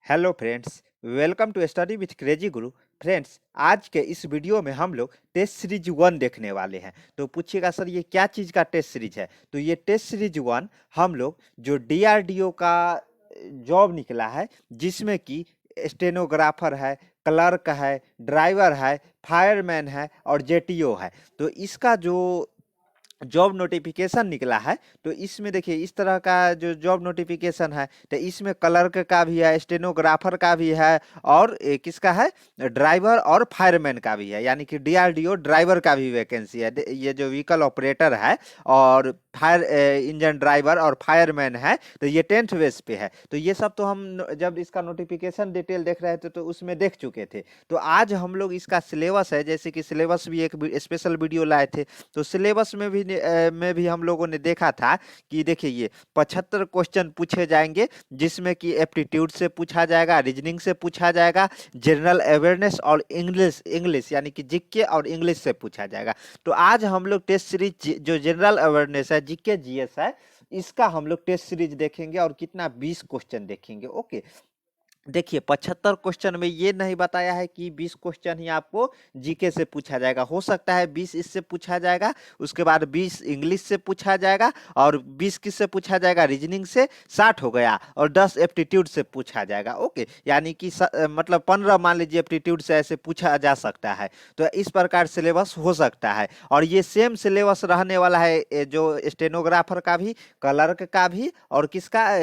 Hello friends, welcome to study with crazy Guru. Friends, आज के इस वीडियो में हम लोग टेस्ट सीरीज 1 देखने वाले हैं। तो पूछिएगा सर ये क्या चीज़ का टेस्ट सीरीज है? तो ये टेस्ट सीरीज 1 हम लोग जो डीआरडीओ का जॉब निकला है, जिसमें कि स्टेनोग्राफर है, क्लर्क है, ड्राइवर है, फायरमैन है और जेटीओ है। तो इसका जो जॉब नोटिफिकेशन निकला है, तो इसमें देखिए इस तरह का जो जॉब नोटिफिकेशन है, तो इसमें क्लर्क का भी है, स्टेनोग्राफर का भी है और किसका है, ड्राइवर और फायरमैन का भी है। यानी कि डीआरडीओ ड्राइवर का भी वैकेंसी है। ये जो व्हीकल ऑपरेटर है और फायर इंजन ड्राइवर और फायरमैन है, तो ये 10th बेस पे है। तो ये सब तो हम जब इसका नोटिफिकेशन डिटेल देख रहे थे तो उसमें देख चुके थे। तो आज हम लोग इसका सिलेबस है, जैसे कि सिलेबस भी एक स्पेशल वीडियो लाए थे, तो सिलेबस में भी हम लोगों ने देखा था कि देखिए ये 75 क्वेश्चन पूछे जाएंगे, जिसमें कि एप्टीट्यूड से पूछा जाएगा, रीजनिंग से पूछा जाएगा, जनरल अवेयरनेस और इंग्लिश इंग्लिश यानी कि जीके और इंग्लिश से पूछा जाएगा। तो आज हम लोग टेस्ट सीरीज जो जनरल अवेयरनेस है, जीके जीएस है, इसका हम लोग टेस्ट सीरीज देखेंगे और कितना 20 क्वेश्चन देखेंगे। ओके, देखिए 75 क्वेश्चन में ये नहीं बताया है कि 20 क्वेश्चन ही आपको जीके से पूछा जाएगा। हो सकता है 20 इससे पूछा जाएगा, उसके बाद 20 इंग्लिश से पूछा जाएगा और 20 किससे पूछा जाएगा, रीजनिंग से 60 हो गया और 10 एप्टीट्यूड से पूछा जाएगा। ओके, यानी कि मतलब 15 मान लीजिए एप्टीट्यूड से ऐसे पूछा जा सकता है। तो इस प्रकार सिलेबस हो सकता है और ये सेम सिलेबस रहने वाला है, जो स्टेनोग्राफर का भी, क्लर्क का भी और किसका,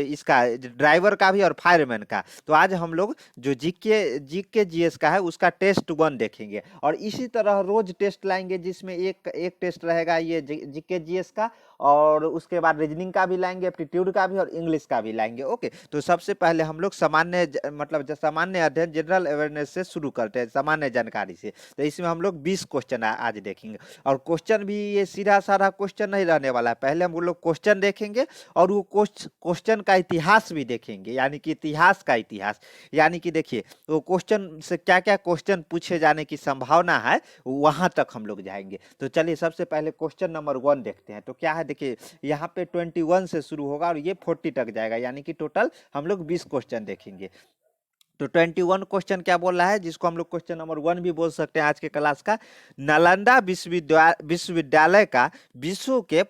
इसका ड्राइवर का भी और फायरमैन का। तो आज हम लोग जो जीके जीएस का है उसका टेस्ट 1 देखेंगे और इसी तरह रोज टेस्ट लाएंगे, जिसमें एक टेस्ट रहेगा ये जीके जीएस का और उसके बाद रीजनिंग का भी लाएंगे, एप्टीट्यूड का भी और इंग्लिश का भी लाएंगे। ओके, तो सबसे पहले हम लोग मतलब सामान्य अध्ययन जनरल अवेयरनेस से शुरू करते हैं, सामान्य जानकारी से। तो इसमें हम लोग 20 क्वेश्चन आज देखेंगे और क्वेश्चन भी ये सीधा साधा क्वेश्चन नहीं रहने वाला है। पहले हम लोग क्वेश्चन देखेंगे और वो क्वेश्चन का इतिहास भी देखेंगे, यानी कि इतिहास का इतिहास। यानी कि देखिए वो क्वेश्चन से क्या क्या क्वेश्चन पूछे जाने की संभावना है, वहां तक हम लोग जाएंगे। तो चलिए सबसे पहले क्वेश्चन नंबर 1 देखते हैं। तो क्या है, देखिए यहाँ पे 21 से शुरू होगा और ये 40 तक जाएगा, यानी कि टोटल हम लोग 20 क्वेश्चन देखेंगे। तो 21 क्वेश्चन क्या बोल रहा है, जिसको हम लोग क्वेश्चन नंबर 1 भी बोल सकते हैं आज के क्लास का। नालंदा विश्वविद्यालय का विश्व के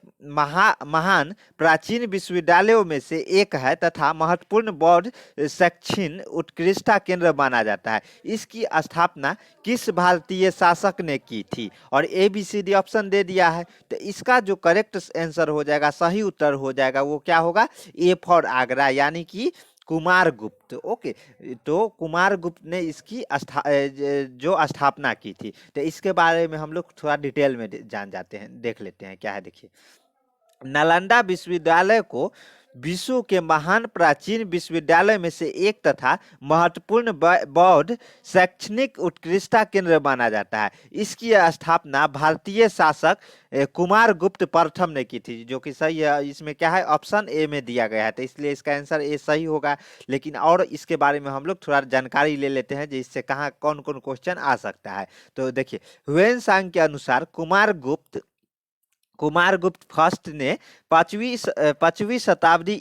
महान प्राचीन विश्वविद्यालयों में से एक है तथा महत्वपूर्ण बौद्ध शैक्षणिक उत्कृष्टता केंद्र माना जाता है। इसकी स्थापना किस भारतीय शासक ने की थी? और ABCD ऑप्शन दे दिया है। तो इसका जो करेक्ट आंसर हो जाएगा, सही उत्तर हो जाएगा, वो क्या होगा, ए फॉर आगरा, यानी कि कुमार गुप्त। ओके, तो कुमार गुप्त ने इसकी जो स्थापना की थी। तो इसके बारे में हम लोग थोड़ा डिटेल में जान जाते हैं, देख लेते हैं क्या है। देखिए, नालंदा विश्वविद्यालय को विश्व के महान प्राचीन विश्वविद्यालय में से एक तथा महत्वपूर्ण बौद्ध शैक्षणिक उत्कृष्टता केंद्र माना जाता है। इसकी स्थापना भारतीय शासक कुमार गुप्त प्रथम ने की थी, जो कि सही है। इसमें क्या है, ऑप्शन ए में दिया गया है, तो इसलिए इसका आंसर ए सही होगा। लेकिन और इसके बारे में हम लोग थोड़ा जानकारी ले लेते हैं, जिससे कहाँ कौन कौन क्वेश्चन आ सकता है। तो देखिए, ह्वेनसांग के अनुसार कुमार गुप्त फर्स्ट ने पांचवी शताब्दी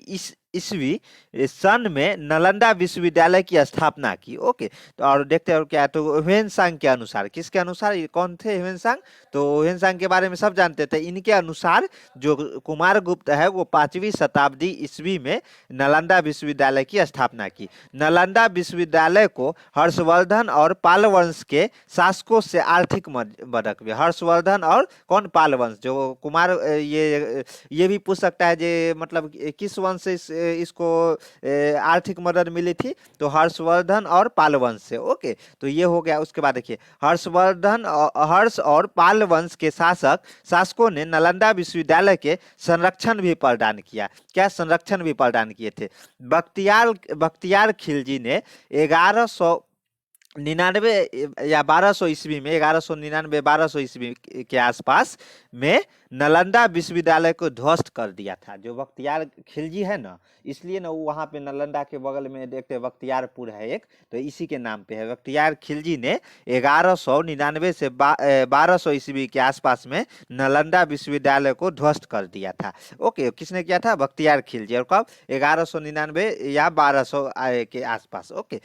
ईस्वी सन में नालंदा विश्वविद्यालय की स्थापना की। ओके, तो और देखते हैं और क्या है। तो ह्वेनसांग के अनुसार, किसके अनुसार, ये कौन थे ह्वेनसांग? तो ह्वेनसांग के बारे में सब जानते थे। इनके अनुसार जो कुमार गुप्त है वो 5वीं शताब्दी ईस्वी में नालंदा विश्वविद्यालय की स्थापना की। नालंदा विश्वविद्यालय को हर्षवर्धन और पाल वंश के शासकों से आर्थिक मदद हुई। हर्षवर्धन और कौन, पाल वंश। जो कुमार ये भी पूछ सकता है जे मतलब किस वंश से इसको आर्थिक मदद मिली थी, तो हर्षवर्धन और पाल वंश से। ओके, तो ये हो गया। उसके बाद देखिए, हर्ष और पाल वंश के शासकों ने नालंदा विश्वविद्यालय के संरक्षण भी प्रदान किया। क्या संरक्षण भी प्रदान किए थे? बख्तियार खिलजी ने 1100 निन्यानवे या 1200 ईस्वी में 1199 1200 ईस्वी के आसपास में नालंदा विश्वविद्यालय को ध्वस्त कर दिया था। जो बख्तियार खिलजी है ना, इसलिए ना वहाँ पे नालंदा के बगल में देखते बख्तियारपुर है एक, तो इसी के नाम पे है। बख्तियार खिलजी ने 1199 से 1200 ईस्वी के आसपास में नालंदा विश्वविद्यालय को ध्वस्त कर दिया था। ओके, किसने किया था? बख्तियार खिलजी। और कब? 1199 या 1200 के आसपास। ओके,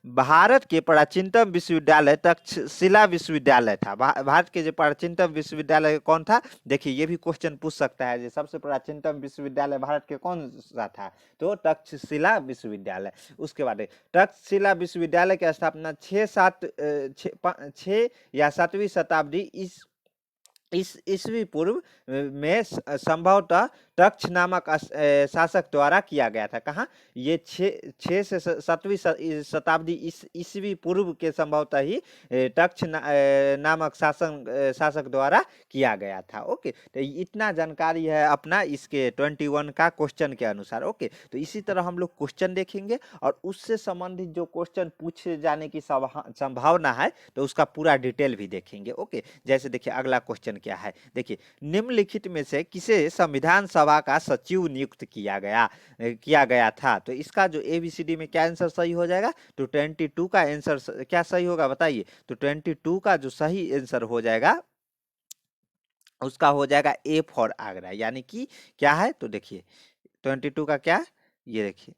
भारत के प्राचीनतम विश्वविद्यालय तक्षशिला विश्वविद्यालय था। भारत के जो प्राचीनतम विश्वविद्यालय कौन था? देखिए, ये भी क्वेश्चन पूछ सकता है, जो सबसे प्राचीनतम विश्वविद्यालय भारत के कौन सा था? तो तक्षशिला विश्वविद्यालय। उसके बाद तक्षशिला विश्वविद्यालय की स्थापना 6 या 7वीं शताब्दी इस ईस्वी पूर्व में संभवतः तक्ष नामक शासक द्वारा किया गया था। कहाँ? ये 6 से 7वीं शताब्दी ईस्वी पूर्व के संभवतः ही तक्ष नामक शासक द्वारा किया गया था। ओके, तो इतना जानकारी है अपना इसके 21 का क्वेश्चन के अनुसार। ओके, तो इसी तरह हम लोग क्वेश्चन देखेंगे और उससे संबंधित जो क्वेश्चन पूछे जाने की संभावना है तो उसका पूरा डिटेल भी देखेंगे। ओके, जैसे देखिए अगला क्वेश्चन क्या है। देखिए, निम्नलिखित में से किसे संविधान सभा का सचिव नियुक्त किया गया था? तो इसका जो ABCD में क्या आंसर सही हो जाएगा? तो 22 का आंसर क्या सही होगा बताइए? तो 22 का जो सही आंसर हो जाएगा उसका हो जाएगा A फॉर आगरा। यानी कि क्या है? तो देखिए 22 का क्या, ये देखिए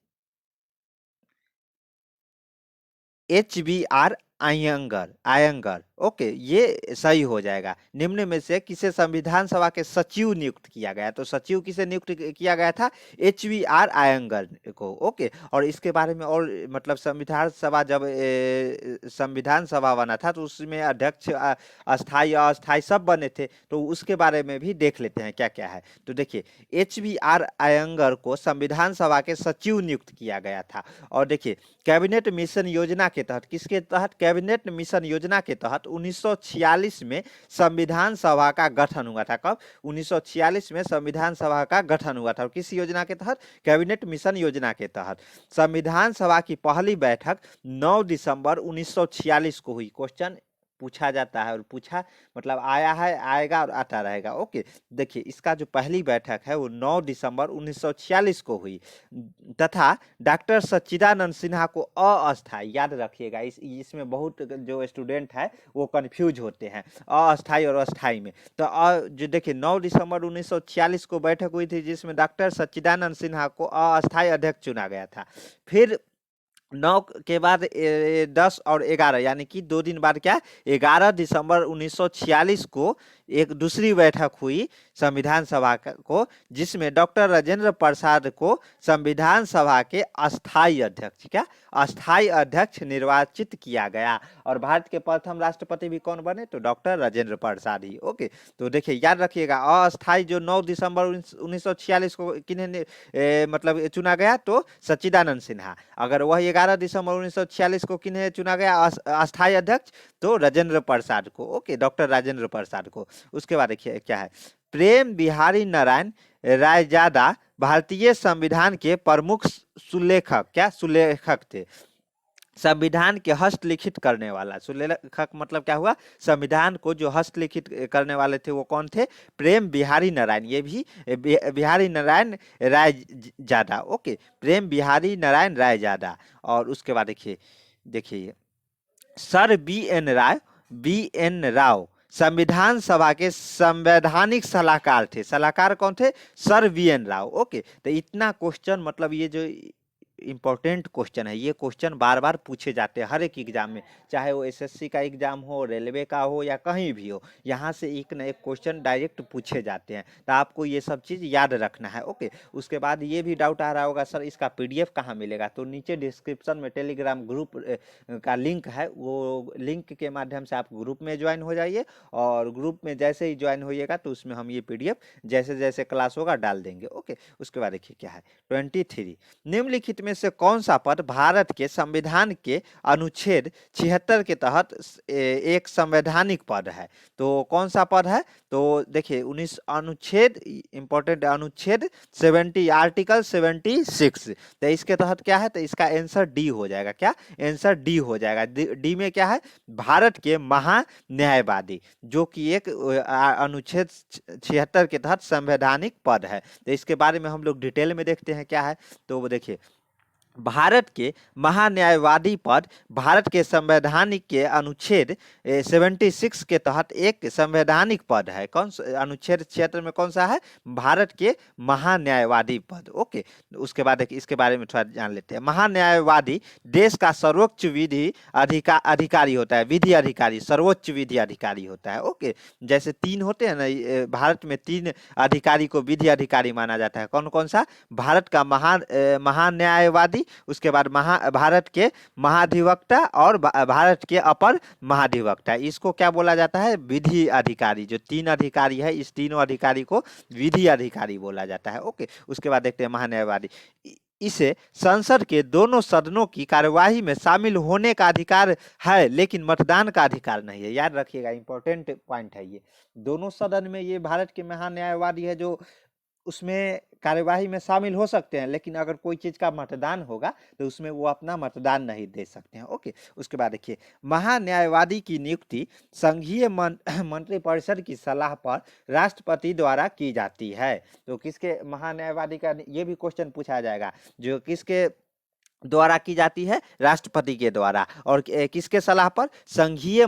HBR आयंगर। ओके, ये सही हो जाएगा। निम्न में से किसे संविधान सभा के सचिव नियुक्त किया गया? तो सचिव किसे नियुक्त किया गया था? HBR आयंगर को। ओके, और इसके बारे में और मतलब संविधान सभा जब संविधान सभा बना था तो उसमें अध्यक्ष अस्थाई अस्थाई सब बने थे, तो उसके बारे में भी देख लेते हैं क्या क्या है। तो देखिए, HBR आयंगर को संविधान सभा के सचिव नियुक्त किया गया था। और देखिए, कैबिनेट मिशन योजना के तहत, किसके तहत? कैबिनेट मिशन योजना के तहत 1946 में संविधान सभा का गठन हुआ था। कब? 1946 में संविधान सभा का गठन हुआ था। और किस योजना के तहत? कैबिनेट मिशन योजना के तहत। संविधान सभा की पहली बैठक 9 दिसंबर 1946 को हुई। क्वेश्चन पूछा जाता है और पूछा मतलब आया है, आएगा और आता रहेगा। ओके, देखिए इसका जो पहली बैठक है वो 9 दिसंबर 1946 को हुई तथा डॉक्टर सच्चिदानंद सिन्हा को अस्थाई, याद रखिएगा, इसमें बहुत जो स्टूडेंट है वो कंफ्यूज होते हैं अस्थाई और अस्थाई में। तो जो देखिए 9 दिसंबर 1946 को बैठक हुई थी जिसमें डॉक्टर सच्चिदानंद सिन्हा को अस्थाई अध्यक्ष चुना गया था। फिर 9 के बाद 10 और 11 यानी कि 2 दिन बाद क्या, 11 दिसंबर 1946 को एक दूसरी बैठक हुई संविधान सभा को, जिसमें डॉक्टर राजेंद्र प्रसाद को संविधान सभा के अस्थाई अध्यक्ष, क्या अस्थाई अध्यक्ष निर्वाचित किया गया। और भारत के प्रथम राष्ट्रपति भी कौन बने? तो डॉक्टर राजेंद्र प्रसाद ही। ओके, तो देखिए याद रखिएगा अस्थाई जो 9 दिसंबर 1946 को किन्हें मतलब चुना गया? तो सच्चिदानंद सिन्हा। अगर वह 11 दिसंबर 1946 को किन्हें चुना गया अस्थाई अध्यक्ष? तो राजेंद्र प्रसाद को। ओके, डॉक्टर राजेंद्र प्रसाद को। उसके बाद देखिए क्या है, प्रेम बिहारी नारायण रायजादा भारतीय संविधान के प्रमुख सुलेखक, क्या सुलेखक थे? संविधान के हस्तलिखित करने वाला। सुलेखक मतलब क्या हुआ? संविधान को जो हस्तलिखित करने वाले थे वो कौन थे? प्रेम बिहारी नारायण। ये भी बिहारी नारायण रायजादा। ओके, प्रेम बिहारी नारायण रायजादा। और उसके बाद देखिए सर बी एन राव संविधान सभा के संवैधानिक सलाहकार थे। सलाहकार कौन थे? Sir BN Rao. ओके, तो इतना क्वेश्चन मतलब ये जो इंपॉर्टेंट क्वेश्चन है, ये क्वेश्चन बार बार पूछे जाते हैं हर एक एग्जाम में, चाहे वो SSC का एग्जाम हो, रेलवे का हो या कहीं भी हो, यहाँ से एक ना एक क्वेश्चन डायरेक्ट पूछे जाते हैं। तो आपको ये सब चीज़ याद रखना है। ओके, उसके बाद ये भी डाउट आ रहा होगा सर इसका PDF कहाँ मिलेगा? तो नीचे डिस्क्रिप्शन में टेलीग्राम ग्रुप का लिंक है, वो लिंक के माध्यम से आप ग्रुप में ज्वाइन हो जाइए और ग्रुप में जैसे ही ज्वाइन होइएगा तो उसमें हम ये PDF जैसे जैसे क्लास होगा डाल देंगे। ओके, उसके बाद देखिए क्या है 23, निम्नलिखित में से कौन सा पद भारत के संविधान के अनुच्छेद 76 के तहत एक संवैधानिक पद है? तो कौन सा पद है? तो देखिए 19 अनुच्छेद, इंपॉर्टेंट अनुच्छेद 70, आर्टिकल 76। तो इसके तहत क्या है? तो इसका आंसर डी हो जाएगा। क्या आंसर? डी हो जाएगा। डी में क्या है? भारत के महान्यायवादी, जो कि एक अनुच्छेद 76 के तहत संवैधानिक पद है। तो इसके बारे में हम लोग डिटेल में देखते हैं क्या है। तो वो देखिए, भारत के महान्यायवादी पद भारत के संवैधानिक के अनुच्छेद 76 के तहत एक संवैधानिक पद है। कौन अनुच्छेद 76 में कौन सा है? भारत के महान्यायवादी पद। ओके, उसके बाद इसके बारे में थोड़ा जान लेते हैं। महान्यायवादी देश का सर्वोच्च विधि अधिकारी होता है। विधि अधिकारी, सर्वोच्च विधि अधिकारी होता है। ओके, जैसे 3 होते हैं ना, भारत में 3 अधिकारी को विधि अधिकारी माना जाता है। कौन कौन सा? भारत का महान्यायवादी, उसके बाद भारत के महाधिवक्ता और भारत के अपर महाधिवक्ता। इसको क्या बोला जाता है? विधि अधिकारी। जो 3 अधिकारी है, इस तीनों अधिकारी को विधि अधिकारी बोला जाता है। ओके, उसके बाद देखते हैं महान्यायवादी। इसे संसद के दोनों सदनों की कार्यवाही में शामिल होने का अधिकार है, लेकिन मतदान का अधिकार नहीं है। याद रखिएगा, इंपॉर्टेंट पॉइंट है ये। दोनों सदन में ये भारत के महान्यायवादी है, जो उसमें कार्यवाही में शामिल हो सकते हैं, लेकिन अगर कोई चीज का मतदान होगा तो उसमें वो अपना मतदान नहीं दे सकते हैं। ओके, उसके बाद देखिए, महान्यायवादी की नियुक्ति संघीय मंत्रिपरिषद की सलाह पर राष्ट्रपति द्वारा की जाती है। तो किसके महान्यायवादी का, ये भी क्वेश्चन पूछा जाएगा, जो किसके द्वारा की जाती है? राष्ट्रपति के द्वारा। और किसके सलाह पर? संघीय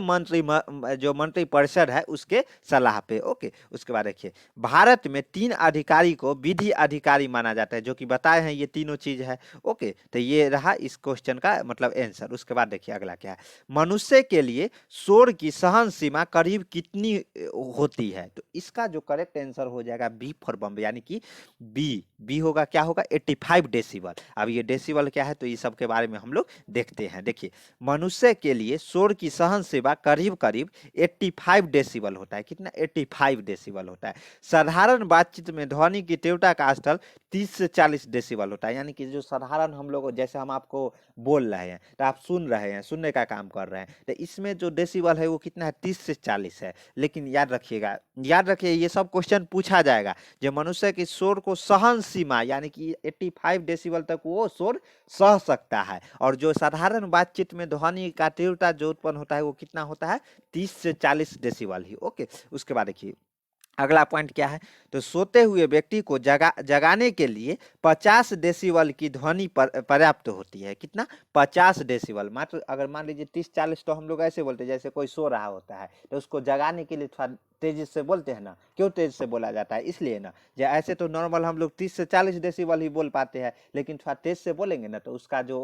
जो मंत्रिपरिषद है उसके सलाह पे। ओके, उसके बाद देखिए, भारत में 3 अधिकारी को विधि अधिकारी माना जाता है, जो कि बताए हैं ये तीनों चीज है। ओके, तो ये रहा इस क्वेश्चन का मतलब आंसर। उसके बाद देखिए अगला क्या है। मनुष्य के लिए शोर की सहन सीमा करीब कितनी होती है? तो इसका जो करेक्ट आंसर हो जाएगा बी फॉर बम्बे, यानी कि बी होगा। क्या होगा? 85 डेसिबल। अब ये डेसिबल क्या है, तो ये सब के बारे में हम लोग देखते हैं। देखिए, मनुष्य के लिए शोर की सहन सीमा करीब करीब 85 डेसिबल होता है। कितना? 85 डेसिबल होता है। साधारण बातचीत में ध्वनि की तीव्रता का स्तर 30 से 40 डेसिबल होता है। यानी कि जो साधारण हम लोग, जैसे हम आपको बोल रहे हैं तो आप सुन रहे हैं, सुनने का काम कर रहे हैं, तो इसमें जो डेसिबल है वो कितना है? 30 से 40 है। लेकिन याद रखिएगा, याद रखिए, ये सब क्वेश्चन पूछा जाएगा। जो मनुष्य की शोर को सहन सीमा, यानी कि 85 डेसिबल तक वो शोर सह सकता है। और जो साधारण बातचीत में ध्वनि का तीव्रता जो उत्पन्न होता है वो कितना होता है? 30 से 40 डेसिबल ही। ओके, उसके बाद देखिए अगला पॉइंट क्या है। तो सोते हुए व्यक्ति को जगाने के लिए 50 डेसिबल की ध्वनि पर्याप्त होती है। कितना? 50 डेसिबल। मात्र अगर मान लीजिए 30-40 तो हम लोग ऐसे बोलते हैं, जैसे कोई सो रहा होता है तो उसको जगाने के लिए थोड़ा तेजी से बोलते हैं ना। क्यों तेज से बोला जाता है? इसलिए ना, ऐसे तो नॉर्मल हम लोग 30 से 40 डेसिबल ही बोल पाते हैं, लेकिन थोड़ा तेज से बोलेंगे ना तो उसका जो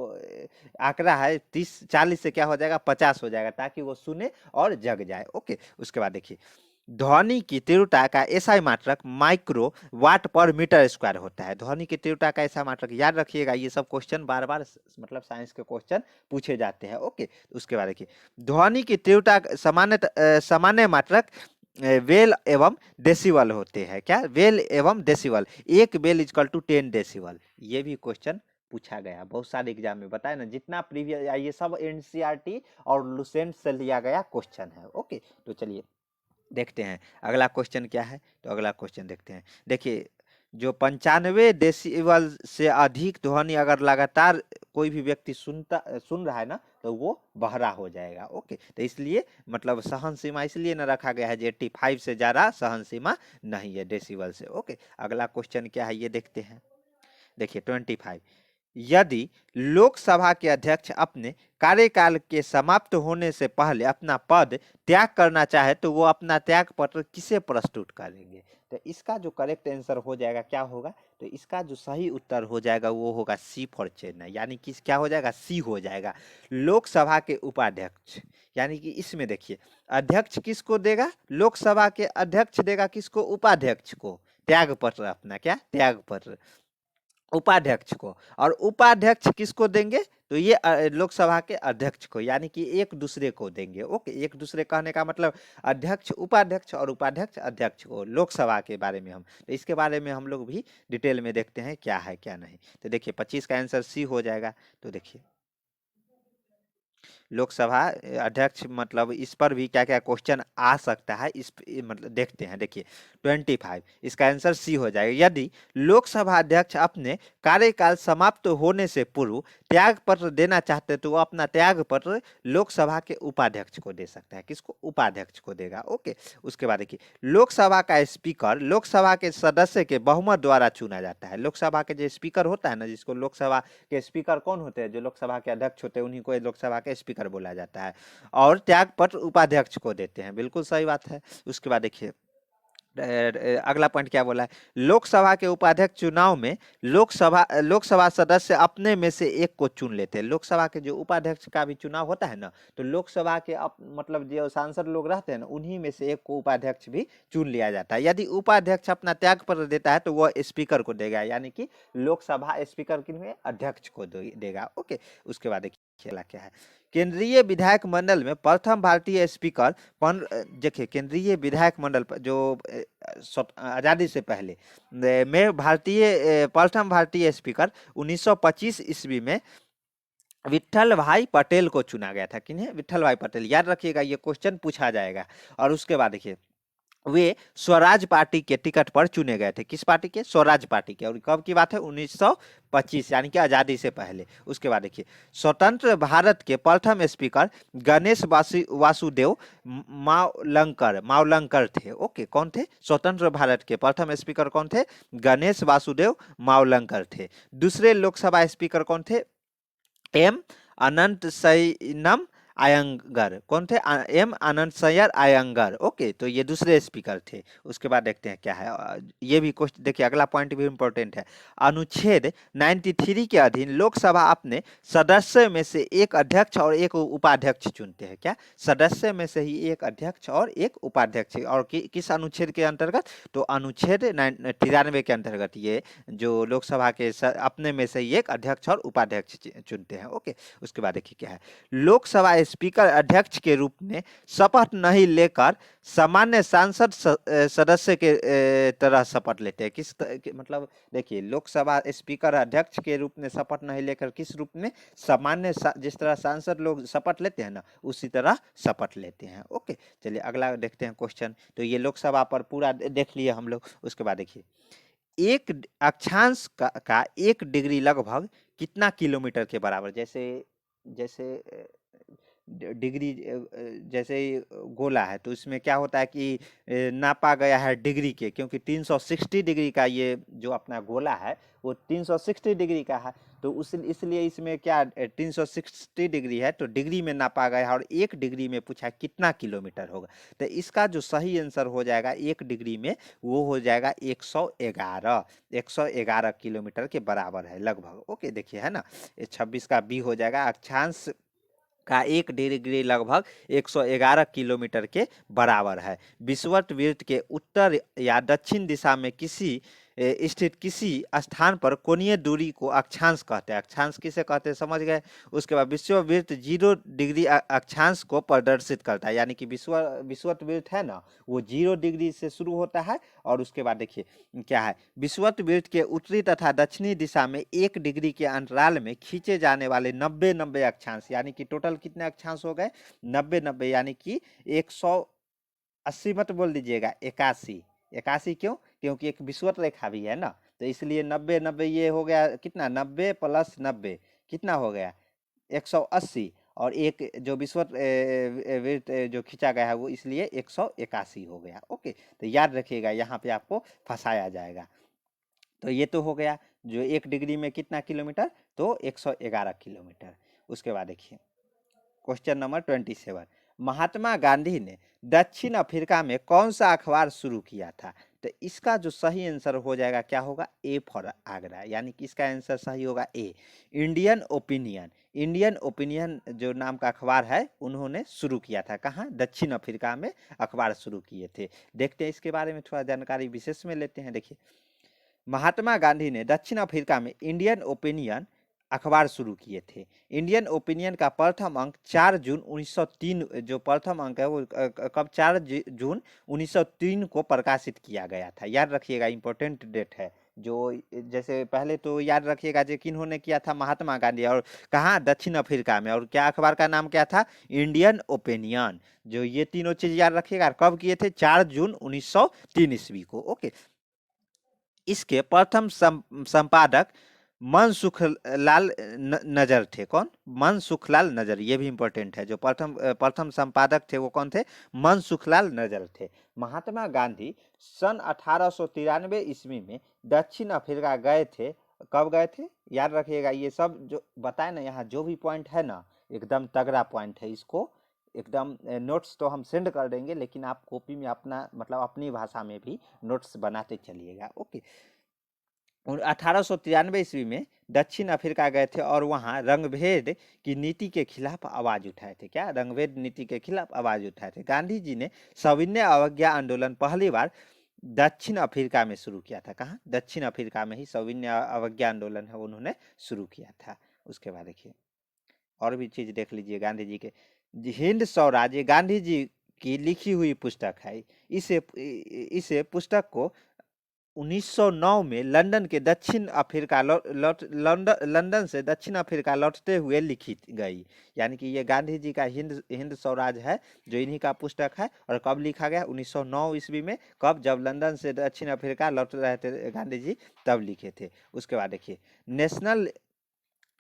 आंकड़ा है 30-40 से क्या हो जाएगा? 50 हो जाएगा, ताकि वो सुने और जग जाए। ओके, उसके बाद देखिए, ध्वनि की तीव्रता का एसआई मात्रक माइक्रो वाट पर मीटर स्क्वायर होता है। ध्वनि की तीव्रता का एसआई मात्रक, याद रखिएगा, ये सब क्वेश्चन बार बार मतलब साइंस के क्वेश्चन पूछे जाते हैं। ओके, उसके बाद देखिए, ध्वनि की तीव्रता सामान्य मात्रक वेल एवं डेसिबल होते हैं। क्या? वेल एवं decibel. 1 bel equal to 10 decibel. ये भी क्वेश्चन पूछा गया बहुत सारे एग्जाम में। बताए ना, जितना प्रीवियस, ये सब एनसीईआरटी और लुसेंट से लिया गया क्वेश्चन है। ओके, तो चलिए देखते हैं अगला क्वेश्चन क्या है। तो अगला क्वेश्चन देखते हैं। देखिए, जो 95 डेसिबल से अधिक ध्वनि अगर लगातार कोई भी व्यक्ति सुन रहा है ना, तो वो बहरा हो जाएगा। ओके, तो इसलिए मतलब सहन सीमा इसलिए ना रखा गया है, 85 से ज्यादा सहन सीमा नहीं है डेसिबल से। ओके, अगला क्वेश्चन क्या है ये देखते हैं। देखिए 25, यदि लोकसभा के अध्यक्ष अपने कार्यकाल के समाप्त होने से पहले अपना पद त्याग करना चाहे तो वो अपना त्याग पत्र किसे प्रस्तुत करेंगे? तो इसका जो करेक्ट आंसर हो जाएगा क्या होगा? तो इसका जो सही उत्तर हो जाएगा वो होगा सी फॉर चेन्नई। यानी कि क्या हो जाएगा? सी हो जाएगा। लोकसभा के उपाध्यक्ष, यानी कि इसमें देखिए, अध्यक्ष किसको देगा? लोकसभा के अध्यक्ष देगा किसको? उपाध्यक्ष को त्याग पत्र अपना। क्या? त्याग पत्र उपाध्यक्ष को। और उपाध्यक्ष किसको देंगे? तो ये लोकसभा के अध्यक्ष को, यानी कि एक दूसरे को देंगे। ओके, एक दूसरे कहने का मतलब अध्यक्ष उपाध्यक्ष और उपाध्यक्ष अध्यक्ष को, लोकसभा के बारे में हम, तो इसके बारे में हम लोग भी डिटेल में देखते हैं क्या है क्या नहीं। तो देखिए 25 का आंसर सी हो जाएगा। तो देखिए लोकसभा अध्यक्ष मतलब इस पर भी क्या क्या क्वेश्चन आ सकता है, इस मतलब देखते हैं। देखिए 25 इसका आंसर सी हो जाएगा। यदि लोकसभा अध्यक्ष अपने कार्यकाल समाप्त होने से पूर्व त्याग पत्र देना चाहते तो वो अपना त्याग पत्र लोकसभा के उपाध्यक्ष को दे सकता है। किसको? उपाध्यक्ष को देगा। ओके, उसके बाद देखिए लोकसभा का स्पीकर लोकसभा के सदस्य के बहुमत द्वारा चुना जाता है। लोकसभा के जो स्पीकर होता है ना, जिसको लोकसभा के स्पीकर कौन होते हैं? जो लोकसभा के अध्यक्ष होते हैं उन्हीं को लोकसभा के स्पीकर बोला जाता है। और त्यागपत्र उपाध्यक्ष को देते हैं। बिल्कुल सही बात है। उसके बाद देखिए अगला पॉइंट क्या बोला है? लोकसभा के उपाध्यक्ष चुनाव में लोकसभा सदस्य अपने में से एक को चुन लेते हैं। लोकसभा के जो उपाध्यक्ष का भी चुनाव होता है ना, तो लोकसभा के मतलब जो सांसद लोग रहते हैं ना, उन्हीं में से एक को उपाध्यक्ष भी चुन लिया जाता है। यदि उपाध्यक्ष अपना त्यागपत्र देता है तो वह स्पीकर को देगा, यानी कि लोकसभा स्पीकर के अध्यक्ष को देगा। ओके, उसके बाद देखिए क्या है? केंद्रीय विधायक मंडल में प्रथम भारतीय स्पीकर देखिए केंद्रीय विधायक मंडल जो आजादी से पहले में प्रथम भारतीय स्पीकर 1925 ईस्वी में विट्ठल भाई पटेल को चुना गया था। किन्हें? विट्ठल भाई पटेल। याद रखिएगा, ये क्वेश्चन पूछा जाएगा। और उसके बाद देखिए वे स्वराज पार्टी के टिकट पर चुने गए थे। किस पार्टी के? स्वराज पार्टी के। और कब की बात है? 1925, यानी कि आजादी से पहले। उसके बाद देखिए स्वतंत्र भारत के प्रथम स्पीकर गणेश वासुदेव मावलंकर थे। ओके, कौन थे? स्वतंत्र भारत के प्रथम स्पीकर कौन थे? गणेश वासुदेव मावलंकर थे। दूसरे लोकसभा स्पीकर कौन थे? एम अनंत सैनम आयंगर। कौन थे? एम अनंत सैयर आयंगर। ओके, तो ये दूसरे स्पीकर थे। उसके बाद देखते हैं क्या है। ये भी क्वेश्चन देखिए, अगला पॉइंट भी इंपॉर्टेंट है। अनुच्छेद 93 के अधीन लोकसभा अपने सदस्य में से एक अध्यक्ष और एक उपाध्यक्ष चुनते हैं। क्या? सदस्य में से ही एक अध्यक्ष और एक उपाध्यक्ष। और किस अनुच्छेद के अंतर्गत? तो अनुच्छेद 93 के अंतर्गत ये जो लोकसभा के अपने में से ही एक अध्यक्ष और उपाध्यक्ष चुनते हैं। ओके, उसके बाद देखिए क्या है। लोकसभा स्पीकर अध्यक्ष के रूप में शपथ नहीं लेकर सामान्य सांसद सदस्य के तरह शपथ लेते हैं। मतलब देखिए लोकसभा स्पीकर अध्यक्ष के रूप में शपथ नहीं लेकर किस रूप में? सामान्य जिस तरह सांसद लोग शपथ लेते हैं ना, उसी तरह शपथ लेते हैं। ओके, चलिए अगला देखते हैं क्वेश्चन। तो ये लोकसभा पर पूरा देख लिए हम लोग। उसके बाद देखिए एक अक्षांश का 1 डिग्री लगभग कितना किलोमीटर के बराबर? जैसे जैसे डिग्री जैसे गोला है तो इसमें क्या होता है कि नापा गया है डिग्री के, क्योंकि 360 डिग्री का ये जो अपना गोला है वो 360 डिग्री का है। तो इसलिए इसमें क्या 360 डिग्री है तो डिग्री में नापा गया है। और 1 डिग्री में पूछा कितना किलोमीटर होगा, तो इसका जो सही आंसर हो जाएगा 1 डिग्री में, वो हो जाएगा 111 किलोमीटर के बराबर है लगभग। ओके, देखिए है ना, 26 का बी हो जाएगा। अक्षांश का 1 डिग्री लगभग 111 किलोमीटर के बराबर है। विषुववृत्त के उत्तर या दक्षिण दिशा में स्थित किसी स्थान पर कोणीय दूरी को अक्षांश कहते हैं। अक्षांश किसे कहते हैं समझ गए। उसके बाद विषुववृत्त 0 डिग्री अक्षांश को प्रदर्शित करता है, यानी कि विषुववृत्त है ना, वो 0 डिग्री से शुरू होता है। और उसके बाद देखिए क्या है, विषुववृत्त के उत्तरी तथा दक्षिणी दिशा में 1 डिग्री के अंतराल में खींचे जाने वाले 90 अक्षांश, यानी कि टोटल कितने अक्षांश हो गए? 90 यानी कि 180 मत बोल दीजिएगा, 81 क्यों? क्योंकि एक विषुवत रेखा भी है ना, तो इसलिए 90 ये हो गया कितना? 90 + 90 कितना हो गया? 180। और एक जो विषुवत वृत्त जो खींचा गया है वो इसलिए 181 हो गया। ओके, तो याद रखिएगा, यहाँ पे आपको फंसाया जाएगा। तो ये तो हो गया जो 1 डिग्री में कितना किलोमीटर? तो 111 किलोमीटर। उसके बाद देखिए क्वेश्चन नंबर 27। महात्मा गांधी ने दक्षिण अफ्रीका में कौन सा अखबार शुरू किया था? तो इसका जो सही आंसर हो जाएगा क्या होगा? ए फॉर आगरा, यानी कि इसका आंसर सही होगा ए, इंडियन ओपिनियन। इंडियन ओपिनियन जो नाम का अखबार है उन्होंने शुरू किया था। कहाँ? दक्षिण अफ्रीका में अखबार शुरू किए थे। देखते हैं इसके बारे में थोड़ा जानकारी विशेष में लेते हैं। देखिए महात्मा गांधी ने दक्षिण अफ्रीका में इंडियन ओपिनियन अखबार शुरू किए थे। इंडियन ओपिनियन का प्रथम अंक 4 जून 1903, जो प्रथम अंक है वो कब 4 जून 1903 को प्रकाशित किया गया था। याद रखिएगा, इंपॉर्टेंट डेट है। जो जैसे पहले तो याद रखिएगा जो किन्होंने किया था, महात्मा गांधी, और कहाँ, दक्षिण अफ्रीका में। और क्या अखबार का नाम क्या था, इंडियन ओपिनियन। जो ये तीनों चीज याद रखिएगा। कब किए थे, 4 जून 1903 ईस्वी को। ओके, इसके प्रथम संपादक मनसुखलाल नजर थे। कौन, मनसुखलाल नजर, ये भी इंपॉर्टेंट है। जो प्रथम संपादक थे वो कौन थे, मनसुखलाल नजर थे। महात्मा गांधी सन 1893 ईस्वी में दक्षिण अफ्रीका गए थे। कब गए थे, याद रखिएगा। ये सब जो बताए ना, यहाँ जो भी पॉइंट है ना, एकदम तगड़ा पॉइंट है। इसको एकदम नोट्स तो हम सेंड कर देंगे, लेकिन आप कॉपी में अपना मतलब अपनी भाषा में भी नोट्स बनाते चलिएगा। ओके, 1893 ईस्वी में दक्षिण अफ्रीका गए थे और वहाँ रंगभेद की नीति के खिलाफ आवाज उठाए थे। क्या, रंगभेद नीति के खिलाफ आवाज उठाए थे। गांधी जी ने सविनय अवज्ञा आंदोलन पहली बार दक्षिण अफ्रीका में शुरू किया था। कहाँ, दक्षिण अफ्रीका में ही सविनय अवज्ञा आंदोलन है उन्होंने शुरू किया था। उसके बाद देखिए और भी चीज देख लीजिए गांधी जी के। हिंद स्वराज, गांधी जी की लिखी हुई पुस्तक है। इसे पुस्तक को 1909 में लंदन के दक्षिण अफ्रीका लंदन से दक्षिण अफ्रीका लौटते हुए लिखी गई। यानी कि ये गांधी जी का हिंद स्वराज है, जो इन्हीं का पुस्तक है। और कब लिखा गया, 1909 ईस्वी में। कब, जब लंदन से दक्षिण अफ्रीका लौट रहे थे गांधी जी, तब लिखे थे। उसके बाद देखिए, नेशनल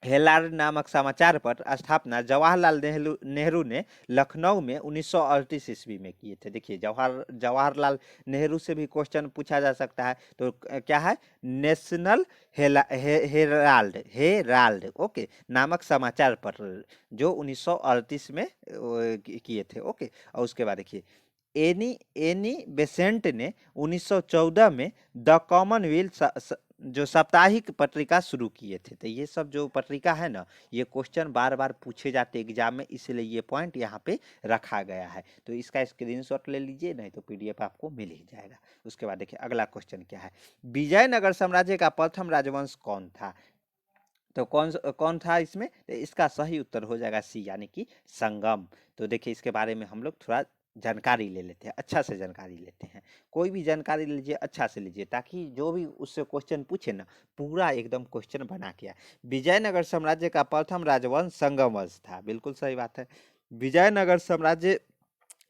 हेराल्ड नामक समाचार पत्र स्थापना जवाहरलाल नेहरू ने लखनऊ में 1938 ईस्वी में किए थे। देखिए, जवाहरलाल नेहरू से भी क्वेश्चन पूछा जा सकता है। तो क्या है, नेशनल हेराल्ड ओके नामक समाचार पत्र, जो 1938 में किए थे। ओके, और उसके बाद देखिए, एनी बेसेंट ने 1914 में द कॉमनवेल्थ जो साप्ताहिक पत्रिका शुरू किए थे। तो ये सब जो पत्रिका है ना, ये क्वेश्चन बार बार पूछे जाते एग्जाम में, इसलिए ये पॉइंट यहाँ पे रखा गया है। तो इसका स्क्रीनशॉट ले लीजिए, नहीं तो पीडीएफ आपको मिल ही जाएगा। उसके बाद देखिए अगला क्वेश्चन क्या है, विजयनगर साम्राज्य का प्रथम राजवंश कौन था। तो कौन था इसमें, तो इसका सही उत्तर हो जाएगा सी, यानी कि संगम। तो देखिए इसके बारे में हम लोग थोड़ा जानकारी ले लेते हैं, अच्छा से जानकारी लेते हैं। कोई भी जानकारी लीजिए, अच्छा से लीजिए, ताकि जो भी उससे क्वेश्चन पूछे ना, पूरा एकदम क्वेश्चन बना के आए। विजयनगर साम्राज्य का प्रथम राजवंश संगम वंश था, बिल्कुल सही बात है। विजयनगर साम्राज्य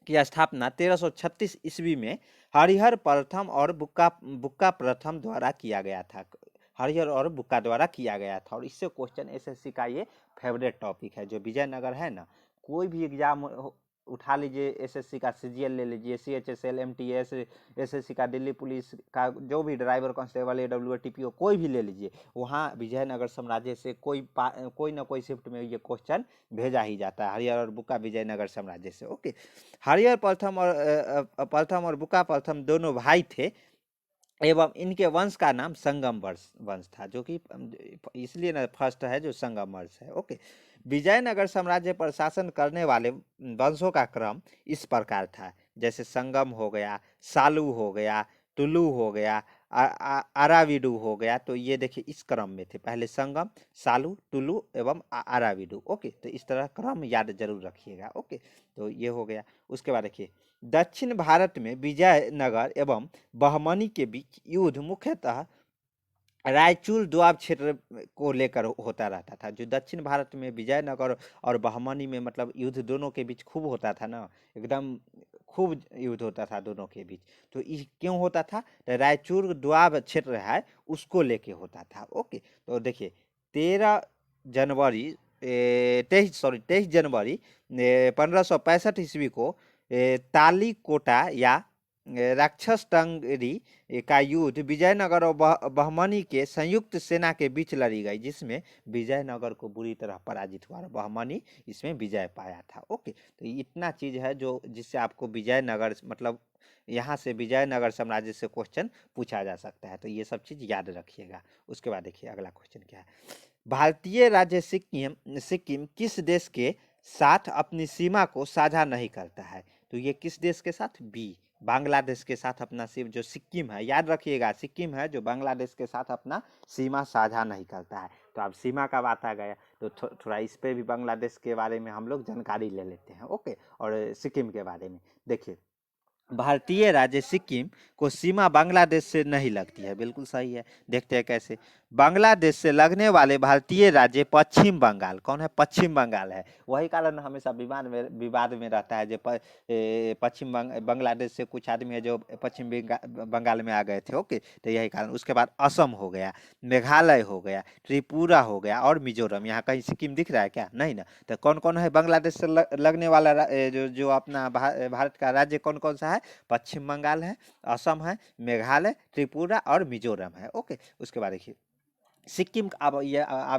की स्थापना 1336 ईस्वी में हरिहर प्रथम और बुक्का प्रथम द्वारा किया गया था। हरिहर और बुक्का द्वारा किया गया था। और इससे क्वेश्चन एसएससी का ये फेवरेट टॉपिक है। जो विजयनगर है ना, कोई भी एग्जाम उठा लीजिए, एसएससी का सीजीएल ले लीजिए, सीएचएसएल, एमटीएस, एसएससी का दिल्ली पुलिस का जो भी ड्राइवर कांस्टेबल, एडब्ल्यू टीपीओ, कोई भी ले लीजिए, वहाँ विजयनगर साम्राज्य से कोई ना कोई शिफ्ट में ये क्वेश्चन भेजा ही जाता है। हरिहर और बुक्का विजयनगर साम्राज्य से। ओके, हरिहर प्रथम और बुक्का प्रथम दोनों भाई थे एवं इनके वंश का नाम संगम वंश था, जो कि इसलिए ना फर्स्ट है जो संगम वंश है। ओके, विजयनगर साम्राज्य पर शासन करने वाले वंशों का क्रम इस प्रकार था, जैसे संगम हो गया, सालू हो गया, टुलू हो गया, आराविडू हो गया। तो ये देखिए इस क्रम में थे, पहले संगम, सालू, टुलू एवं आराविडू। ओके, तो इस तरह क्रम याद जरूर रखिएगा। ओके, तो ये हो गया। उसके बाद देखिए, दक्षिण भारत में विजयनगर एवं बहमनी के बीच युद्ध मुख्यतः रायचूर दोआब क्षेत्र को लेकर होता रहता था। जो दक्षिण भारत में विजयनगर और बहमनी में मतलब युद्ध दोनों के बीच खूब होता था ना, एकदम खूब युद्ध होता था दोनों के बीच। तो क्यों होता था, तो रायचूर दोआब क्षेत्र है उसको लेके होता था। ओके, तो देखिए 23 जनवरी 1565 ईस्वी को तालीकोटा या राक्षस टंगरी का युद्ध विजयनगर और बहमनी के संयुक्त सेना के बीच लड़ी गई, जिसमें विजयनगर को बुरी तरह पराजित हुआ, बहमनी इसमें विजय पाया था। ओके, तो इतना चीज है जो जिससे आपको विजयनगर मतलब यहाँ से विजयनगर साम्राज्य से क्वेश्चन पूछा जा सकता है। तो ये सब चीज याद रखिएगा। उसके बाद देखिए अगला क्वेश्चन क्या है, भारतीय राज्य सिक्किम किस देश के साथ अपनी सीमा को साझा नहीं करता है। तो ये किस देश के साथ, बी, बांग्लादेश के साथ अपना सीमा, जो सिक्किम है, याद रखिएगा सिक्किम है जो बांग्लादेश के साथ अपना सीमा साझा नहीं करता है। तो अब सीमा का बात आ गया, तो थोड़ा इस पे भी बांग्लादेश के बारे में हम लोग जानकारी ले लेते हैं। ओके, और सिक्किम के बारे में देखिए, भारतीय राज्य सिक्किम को सीमा बांग्लादेश से नहीं लगती है, बिल्कुल सही है। देखते हैं कैसे। बांग्लादेश से लगने वाले भारतीय राज्य पश्चिम बंगाल, कौन है? पश्चिम बंगाल है। वही कारण हमेशा विवाद में रहता है, जो पश्चिम बांग्लादेश से कुछ आदमी है जो पश्चिम बंगाल में आ गए थे। ओके, तो यही कारण। उसके बाद असम हो गया, मेघालय हो गया, त्रिपुरा हो गया और मिजोरम। यहाँ कहीं सिक्किम दिख रहा है क्या? नहीं ना। तो कौन कौन है बांग्लादेश से लगने वाला जो अपना भारत का राज्य कौन कौन सा है? पश्चिम बंगाल है, असम है, मेघालय, त्रिपुरा और मिजोरम है। ओके, उसके बाद देखिए सिक्किम। अब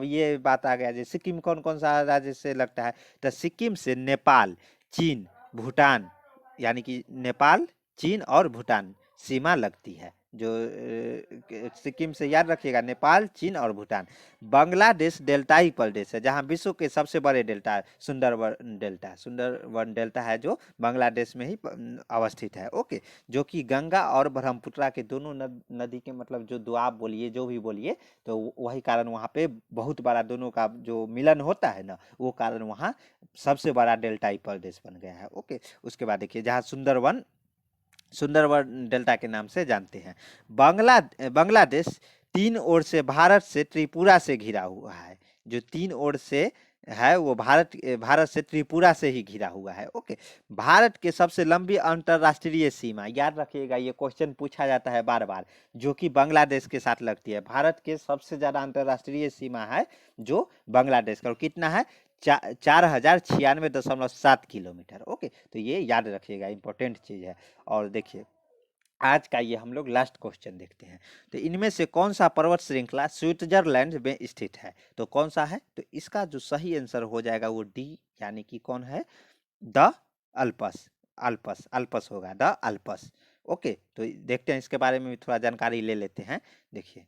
ये बात आ गया जी, सिक्किम कौन कौन सा राज्य से लगता है? तो सिक्किम से नेपाल, चीन, भूटान, यानी कि नेपाल, चीन और भूटान सीमा लगती है। जो सिक्किम से याद रखिएगा, नेपाल, चीन और भूटान। बांग्लादेश डेल्टाई प्रदेश है, जहां विश्व के सबसे बड़े डेल्टा है सुंदरवन डेल्टा। सुंदरवन डेल्टा है जो बांग्लादेश में ही अवस्थित है। ओके, जो कि गंगा और ब्रह्मपुत्रा के दोनों नदी के मतलब जो दुआब बोलिए, जो भी बोलिए, तो वही कारण वहाँ पे बहुत बड़ा दोनों का जो मिलन होता है ना, वो कारण वहाँ सबसे बड़ा डेल्टाई प्रदेश बन गया है। ओके, उसके बाद देखिए, जहाँ सुंदरवन सुंदरवन डेल्टा के नाम से जानते हैं। बांग्लादेश तीन ओर से भारत से त्रिपुरा से घिरा हुआ है। जो तीन ओर से है वो भारत से त्रिपुरा से ही घिरा हुआ है। ओके, भारत के सबसे लंबी अंतरराष्ट्रीय सीमा, याद रखिएगा ये क्वेश्चन पूछा जाता है बार बार, जो कि बांग्लादेश के साथ लगती है। भारत के सबसे ज्यादा अंतरराष्ट्रीय सीमा है जो बांग्लादेश का, और कितना है? 4096.7 किलोमीटर। ओके, तो ये याद रखिएगा, इंपॉर्टेंट चीज है। और देखिए, आज का ये हम लोग लास्ट क्वेश्चन देखते हैं। तो इनमें से कौन सा पर्वत श्रृंखला स्विट्जरलैंड में स्थित है? तो कौन सा है? तो इसका जो सही आंसर हो जाएगा वो डी, यानी कि कौन है? The Alps. अल्पस, अल्पस होगा, द अल्पस। ओके, तो देखते हैं इसके बारे में भी थोड़ा जानकारी ले लेते हैं। देखिए,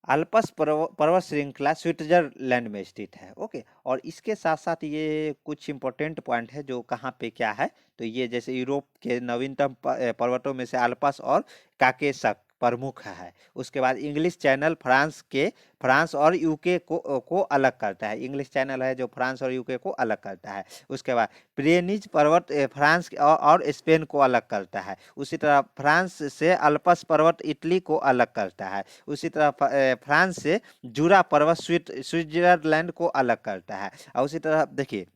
अल्पस पर्वत श्रृंखला स्विट्जरलैंड में स्थित है। ओके, और इसके साथ साथ ये कुछ इंपॉर्टेंट पॉइंट है जो कहाँ पे क्या है। तो ये जैसे यूरोप के नवीनतम पर्वतों में से अल्पस और काकेशस प्रमुख है। उसके बाद इंग्लिश चैनल फ्रांस और यूके को अलग करता है। इंग्लिश चैनल है जो फ्रांस और यूके को अलग करता है। उसके बाद प्रेनिज पर्वत फ्रांस और स्पेन को अलग करता है। उसी तरह फ्रांस से अल्पस पर्वत इटली को अलग करता है। उसी तरह फ्रांस से जूरा पर्वत स्विट्जरलैंड को अलग करता है। और उसी तरह देखिए,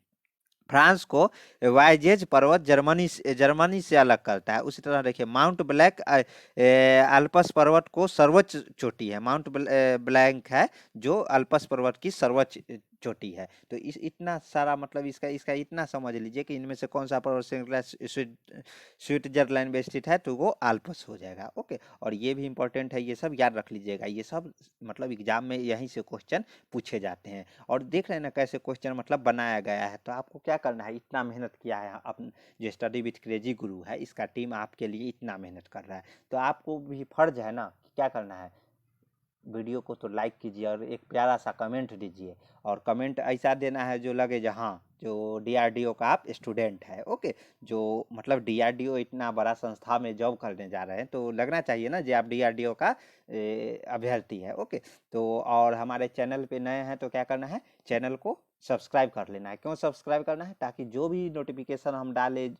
फ्रांस को वाइजेज पर्वत जर्मनी से अलग करता है। उसी तरह देखिए, माउंट ब्लैक अल्पस पर्वत को सर्वोच्च चोटी है। माउंट ब्लैंक है जो अल्पस पर्वत की सर्वोच्च चोटी है। तो इस इतना सारा मतलब इसका इतना समझ लीजिए कि इनमें से कौन सा पर्वत श्रृंखला स्विट्जरलैंड में स्थित है, तो वो अल्पस हो जाएगा। ओके, और ये भी इंपॉर्टेंट है, ये सब याद रख लीजिएगा। ये सब मतलब एग्जाम में यहीं से क्वेश्चन पूछे जाते हैं। और देख रहे हैं ना कैसे क्वेश्चन मतलब बनाया गया है। तो आपको क्या करना है, इतना मेहनत किया है अपन, जो स्टडी विथ क्रेजी गुरु है इसका टीम आपके लिए इतना मेहनत कर रहा है, तो आपको भी फर्ज है ना कि क्या करना है, वीडियो को तो लाइक कीजिए और एक प्यारा सा कमेंट दीजिए। और कमेंट ऐसा देना है जो लगे जहाँ जो डीआरडीओ का आप स्टूडेंट है। ओके, जो मतलब डीआरडीओ इतना बड़ा संस्था में जॉब करने जा रहे हैं, तो लगना चाहिए ना जो आप डीआरडीओ का अभ्यर्थी है। ओके, तो और हमारे चैनल पे नए हैं तो क्या करना है, चैनल को सब्सक्राइब कर लेना है। क्यों सब्सक्राइब करना है? ताकि जो भी नोटिफिकेशन हम डाले,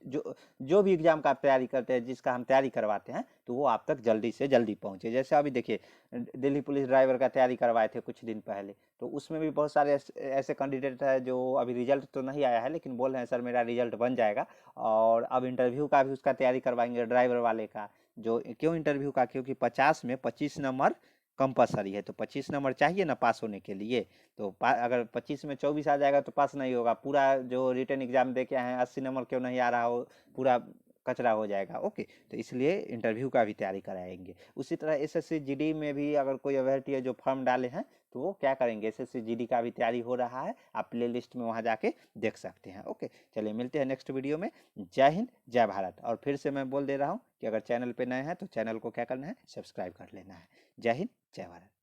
जो भी एग्जाम का आप तैयारी करते हैं, जिसका हम तैयारी करवाते हैं, तो वो आप तक जल्दी से जल्दी पहुंचे। जैसे अभी देखिए, दिल्ली पुलिस ड्राइवर का तैयारी करवाए थे कुछ दिन पहले, तो उसमें भी बहुत सारे ऐसे कैंडिडेट है जो अभी रिजल्ट तो नहीं आया है, लेकिन बोल रहे हैं सर मेरा रिजल्ट बन जाएगा। और अब इंटरव्यू का भी उसका तैयारी करवाएंगे ड्राइवर वाले का। जो क्यों इंटरव्यू का? क्योंकि 50 में 25 नंबर कंपलसरी है, तो 25 नंबर चाहिए ना पास होने के लिए। तो अगर 25 में 24 आ जाएगा तो पास नहीं होगा। पूरा जो रिटर्न एग्जाम दे के आए हैं 80 नंबर क्यों नहीं आ रहा हो, पूरा कचरा हो जाएगा। ओके, तो इसलिए इंटरव्यू का भी तैयारी कराएंगे। उसी तरह एसएससी जीडी में भी अगर कोई अभ्यर्थी है जो फॉर्म डाले हैं, तो वो क्या करेंगे, एसएससी जीडी का भी तैयारी हो रहा है। आप प्ले लिस्ट में वहाँ जाके देख सकते हैं। ओके, चलिए मिलते हैं नेक्स्ट वीडियो में। जय हिंद, जय भारत। और फिर से मैं बोल दे रहा हूँ कि अगर चैनल पे नए हैं तो चैनल को क्या करना है, सब्सक्राइब कर लेना है। जय हिंद, जय भारत।